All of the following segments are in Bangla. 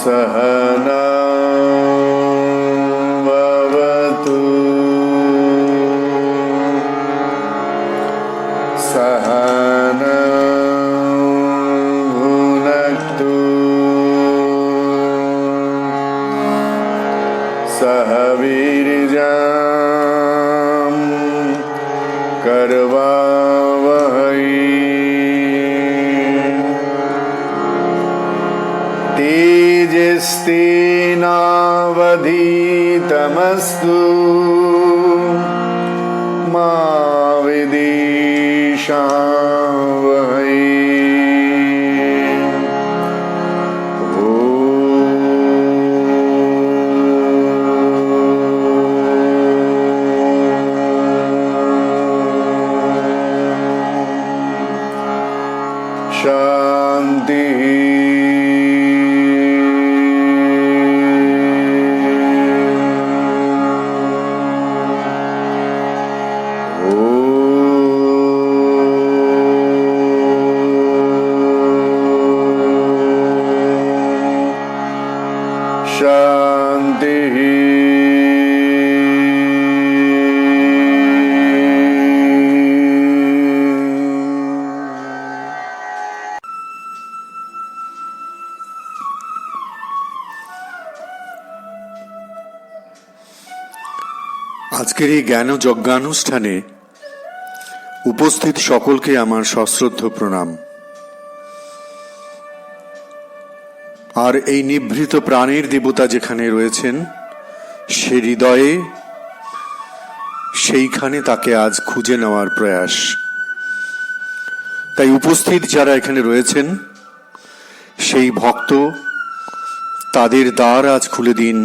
सहना भवतु सहना भुनक्तु सह वीर्यं करवावहै तेजस्तेनावधीतमस्तु मा विद्विषावहै। शांति। शांति। আজকের এই জ্ঞান যজ্ঞানুষ্ঠানে উপস্থিত সকলকে আমার সশ্রদ্ধ প্রণাম। আর এই নিভৃত প্রাণের দেবতা যেখানে রয়েছেন সে হৃদয়ে, সেইখানে তাকে আজ খুঁজে নেওয়ার প্রয়াস। তাই উপস্থিত যারা এখানে রয়েছেন সেই ভক্ত, তাদের দ্বার আজ খুলে দিন,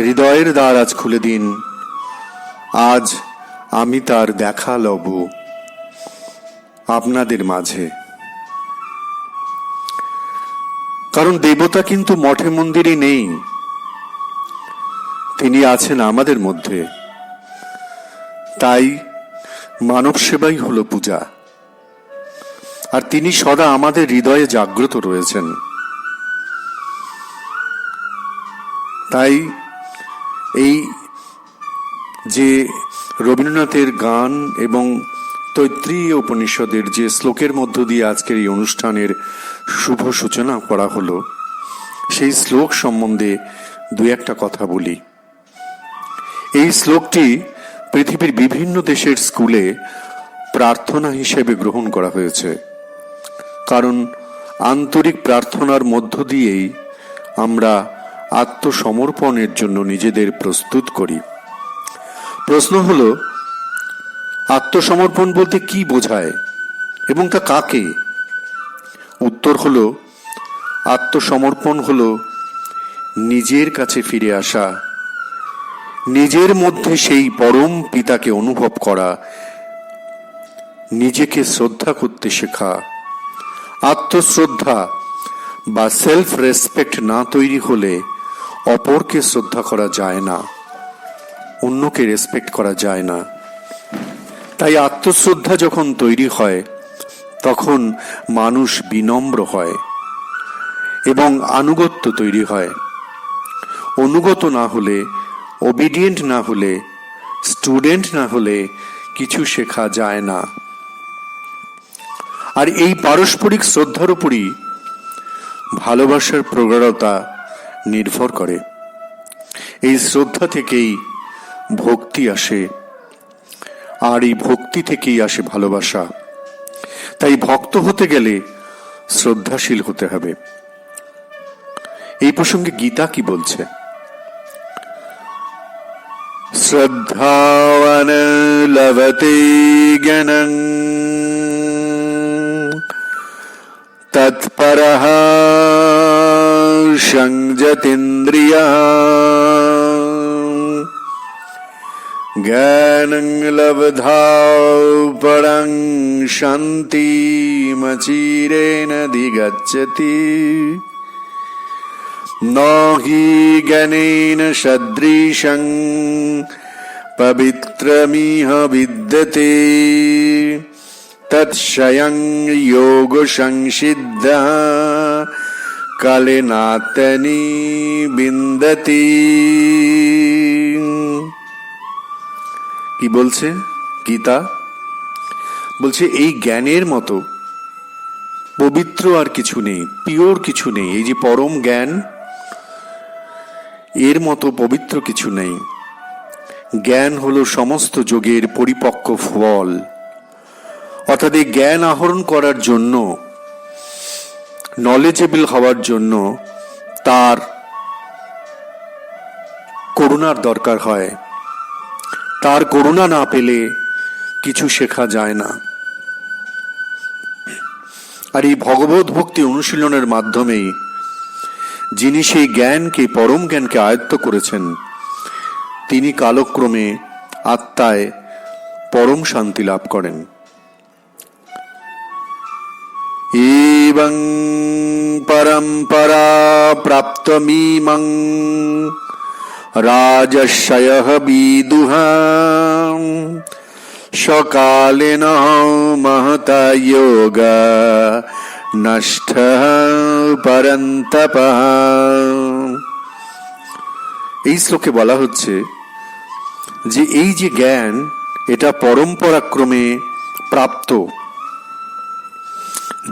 হৃদয়ের দ্বার আজ খুলে দিন। আজ আমি তার দেখা লব আপনাদের মাঝে। কারণ দেবতা কিন্তু মঠে মন্দিরে নেই, তিনি আছেন আমাদের মধ্যে। তাই মানব সেবাই হলো পূজা, আর তিনি সদা আমাদের হৃদয়ে জাগ্রত রয়েছেন। তাই এই যে রবীন্দ্রনাথের গান এবং তৈত্রীয় উপনিষদের যে শ্লোকের মধ্য দিয়ে আজকের এই অনুষ্ঠানের শুভ সূচনা করা হলো, সেই শ্লোক সম্বন্ধে দু একটা কথা বলি। এই শ্লোকটি পৃথিবীর বিভিন্ন দেশের স্কুলে প্রার্থনা হিসেবে গ্রহণ করা হয়েছে, কারণ আন্তরিক প্রার্থনার মধ্য দিয়েই আমরা আত্মসমর্পণের জন্য নিজেদের প্রস্তুত করি। প্রশ্ন হলো, আত্মসমর্পণ বলতে কি বোঝায় এবং তা কাকে? উত্তর হলো, আত্মসমর্পণ হলো নিজের কাছে ফিরে আসা, নিজের মধ্যে সেই পরম পিতাকে অনুভব করা, নিজেকে শ্রদ্ধা করতে শেখা। আত্মশ্রদ্ধা বা সেলফ রেসপেক্ট না তৈরি হলে অপরকে শ্রদ্ধা করা যায় না, অন্যকে রেসপেক্ট করা যায় না। তাই আত্মশ্রদ্ধা যখন তৈরি হয় তখন মানুষ বিনম্র হয় এবং আনুগত্য তৈরি হয়। অনুগত না হলে, ওবিডিয়েন্ট না হলে, স্টুডেন্ট না হলে কিছু শেখা যায় না। আর এই পারস্পরিক শ্রদ্ধার উপরই ভালোবাসার প্রগাঢ়তা নির্ভর করে। এই শ্রদ্ধা থেকেই ভক্তি আসে, আর এই ভক্তি থেকেই আসে ভালোবাসা। তাই ভক্ত হতে গেলে শ্রদ্ধাশীল হতে হবে। এই প্রসঙ্গে গীতা কি বলছে? শ্রদ্ধাবান লভতে জ্ঞানং তৎপরঃ সংযতেন্দ্রিয়ঃ জ্ঞানং লব্ধা পরং শান্তিমচিরেণধিগচ্ছতি হি জ্ঞানেন সদৃশং পবিত্রমিহ বিদ্যতে তৎস্বয়ং যোগ সংসিদ্ধ কালে নাতনি বিন্দতি। কি বলছে গীতা? বলছে এই জ্ঞানের মতো পবিত্র আর কিছু নেই, পিওর কিছু নেই। এই যে পরম জ্ঞান, এর মতো পবিত্র কিছু নেই। জ্ঞান হলো সমস্ত যোগের পরিপক্ক ফল। অর্থাৎ এই জ্ঞান আহরণ করার জন্য, নলেজেবল হওয়ার জন্য তার করুণার দরকার হয়। তার করুণা না পেলে কিছু শেখা যায় না। আর এই ভগবত ভক্তি অনুশীলনের মাধ্যমেই যিনি সেই জ্ঞানকে, পরম জ্ঞানকে আয়ত্ত করেছেন, তিনি কালক্রমে আত্মায় পরম শান্তি লাভ করেন। এবং পরম্পরা প্রাপ্তমিমং রাজর্ষয়ঃ বিদুহাম সকালেন মহতা যোগ নষ্ঠঃ পরন্তপঃ। এই শ্লোকে বলা হচ্ছে যে এই যে জ্ঞান, এটা পরম্পরাক্রমে প্রাপ্ত,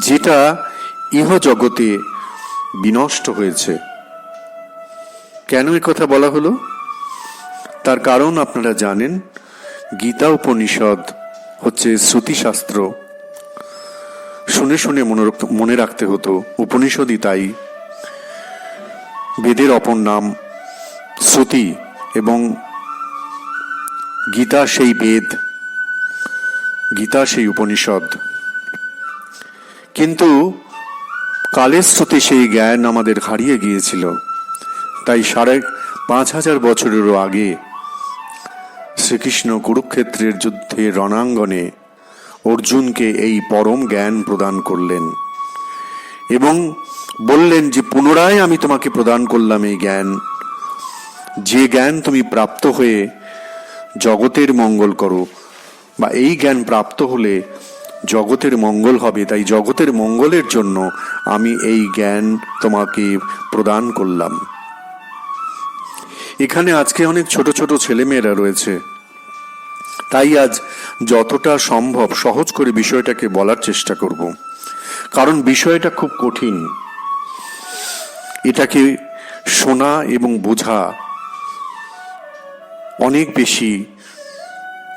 যেটা ইহ জগতে বিনষ্ট হয়েছে। কেন এ কথা বলা হলো? তার কারণ আপনারা জানেন, গীতা উপনিষদ হচ্ছে শ্রুতিশাস্ত্র। শুনে শুনে মনে রাখতে হতো, উপনিষদই তাই। বেদের অপর নাম শ্রুতি, এবং গীতা সেই বেদ, গীতা সেই উপনিষদ। কিন্তু কালের স্রোতে সেই জ্ঞান আমাদের হারিয়ে গিয়েছিল। তাই 5,500 বছরেরও আগে শ্রীকৃষ্ণ কুরুক্ষেত্রের যুদ্ধে রণাঙ্গনে অর্জুনকে এই পরম জ্ঞান প্রদান করলেন এবং বললেন যে পুনরায় আমি তোমাকে প্রদান করলাম এই জ্ঞান, যে জ্ঞান তুমি প্রাপ্ত হয়ে জগতের মঙ্গল করো, বা এই জ্ঞান প্রাপ্ত হলে জগতের মঙ্গল হবে। তাই জগতের মঙ্গলের জন্য আমি এই জ্ঞান তোমাকে প্রদান করলাম। এখানে আজকে অনেক ছোট ছোট ছেলেমেয়েরা রয়েছে, তাই আজ যতটা সম্ভব সহজ করে বিষয়টাকে বলার চেষ্টা করব, কারণ বিষয়টা খুব কঠিন। এটাকে শোনা এবং বোঝা অনেক বেশি